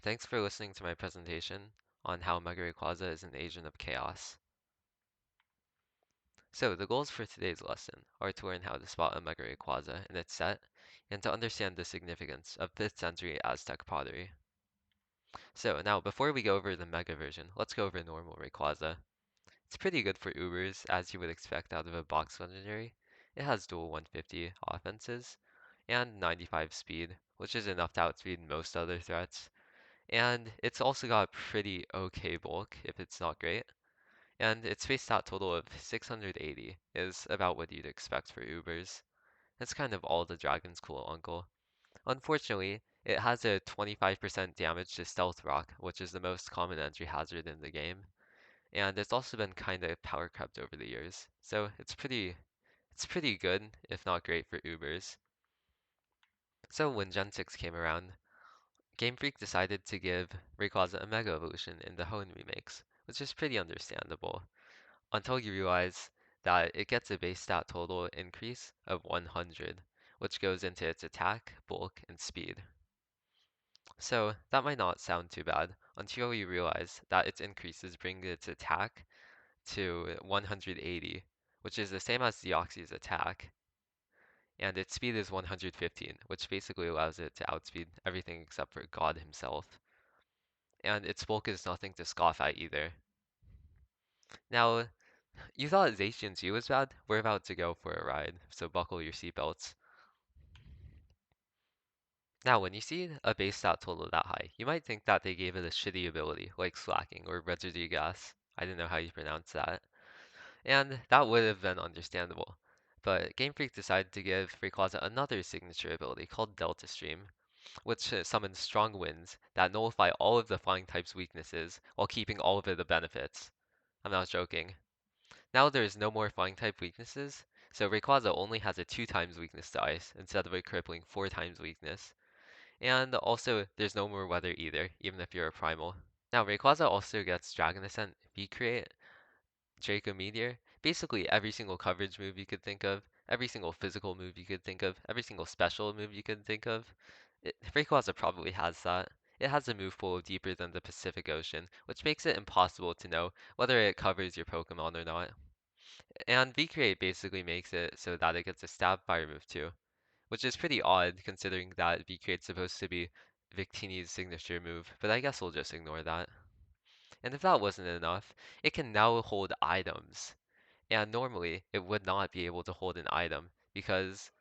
Thanks for listening to my presentation on how Mega Rayquaza is an agent of chaos. So, the goals for today's lesson are to learn how to spot a Mega Rayquaza in its set, and to understand the significance of 5th century Aztec pottery. So, now before we go over the Mega version, let's go over normal Rayquaza. It's pretty good for Ubers, as you would expect out of a box legendary. It has dual 150 offenses, and 95 speed, which is enough to outspeed most other threats. And it's also got pretty okay bulk, if it's not great. And its face stat total of 680 is about what you'd expect for Ubers. That's kind of all the Dragon's cool uncle. Unfortunately, it has a 25% damage to Stealth Rock, which is the most common entry hazard in the game. And it's also been kind of power crept over the years. So it's pretty good, if not great for Ubers. So when Gen 6 came around, Game Freak decided to give Rayquaza a Mega Evolution in the Hone remakes, which is pretty understandable, until you realize that it gets a base stat total increase of 100, which goes into its attack, bulk, and speed. So that might not sound too bad until you realize that its increases bring its attack to 180, which is the same as Deoxy's attack, and its speed is 115, which basically allows it to outspeed everything except for God himself. And its bulk is nothing to scoff at either. Now, you thought Zacian's U was bad? We're about to go for a ride, so buckle your seatbelts. Now, when you see a base stat total that high, you might think that they gave it a shitty ability, like Slacking or Residue Gas. I didn't know how you pronounce that. And that would have been understandable. But Game Freak decided to give Rayquaza another signature ability called Delta Stream, which summons strong winds that nullify all of the flying type's weaknesses while keeping all of the benefits. I'm not joking. Now there's no more flying type weaknesses, so Rayquaza only has a 2 times weakness to ice instead of a crippling 4 times weakness. And also, there's no more weather either, even if you're a primal. Now Rayquaza also gets Dragon Ascent, V-Create, Draco Meteor, basically every single coverage move you could think of, every single physical move you could think of, every single special move you could think of. Rayquaza probably has that. It has a move pool deeper than the Pacific Ocean, which makes it impossible to know whether it covers your Pokemon or not. And V-Create basically makes it so that it gets a stab fire move too, which is pretty odd considering that V-Create's supposed to be Victini's signature move, but I guess we'll just ignore that. And if that wasn't enough, it can now hold items. And normally, it would not be able to hold an item because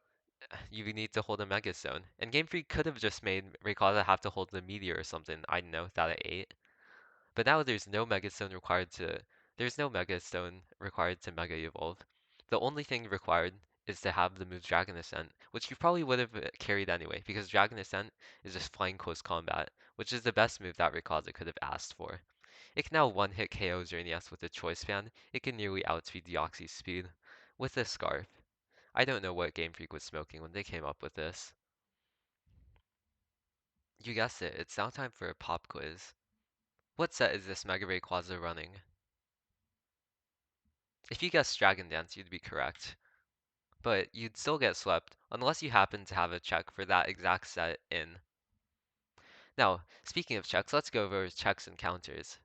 you need to hold a Mega Stone. And Game Freak could have just made Rayquaza have to hold the Meteor or something, I don't know, that at 8. But now there's no Mega Stone required to Mega Evolve. The only thing required is to have the move Dragon Ascent, which you probably would have carried anyway, because Dragon Ascent is just flying close combat, which is the best move that Rayquaza could have asked for. It can now one-hit KO Xerneas with a Choice Band. It can nearly outspeed Deoxy's speed with this Scarf. I don't know what Game Freak was smoking when they came up with this. You guessed it, it's now time for a pop quiz. What set is this Mega Rayquaza running? If you guessed Dragon Dance, you'd be correct, but you'd still get swept unless you happen to have a check for that exact set in. Now, speaking of checks, let's go over checks and counters.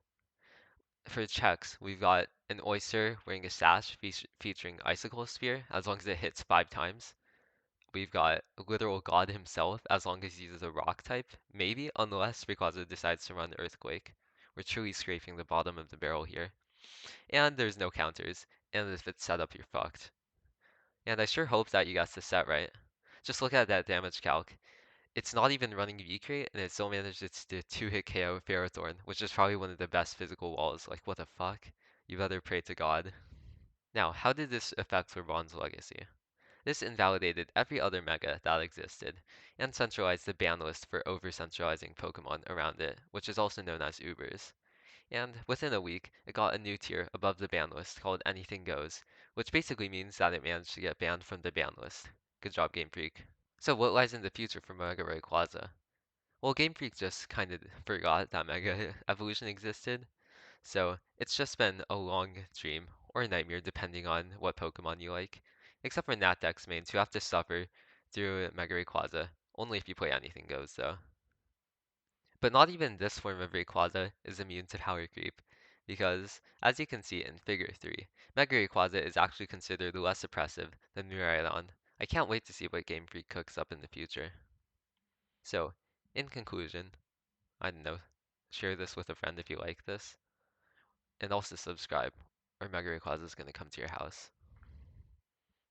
For checks, we've got an Oyster wearing a sash featuring Icicle Sphere as long as it hits 5 times. We've got Literal God himself as long as he uses a rock type, maybe, unless Rayquaza decides to run Earthquake. We're truly scraping the bottom of the barrel here. And there's no counters, and if it's set up, you're fucked. And I sure hope that you guessed the set right. Just look at that damage calc. It's not even running V-Crate, and it still manages to 2-hit KO Ferrothorn, which is probably one of the best physical walls. Like, what the fuck? You better pray to God. Now, how did this affect Lebron's legacy? This invalidated every other Mega that existed, and centralized the ban list for over-centralizing Pokemon around it, which is also known as Ubers. And within a week, it got a new tier above the ban list called Anything Goes, which basically means that it managed to get banned from the ban list. Good job, Game Freak. So what lies in the future for Mega Rayquaza? Well, Game Freak just kind of forgot that Mega Evolution existed, so it's just been a long dream, or a nightmare depending on what Pokemon you like. Except for Natdex mains who have to suffer through Mega Rayquaza, only if you play Anything Goes though. But not even this form of Rayquaza is immune to power creep, because, as you can see in Figure 3, Mega Rayquaza is actually considered less oppressive than Miraidon. I can't wait to see what Game Freak cooks up in the future. So, in conclusion, I don't know, share this with a friend if you like this, and also subscribe, or Mega Rayquaza is going to come to your house.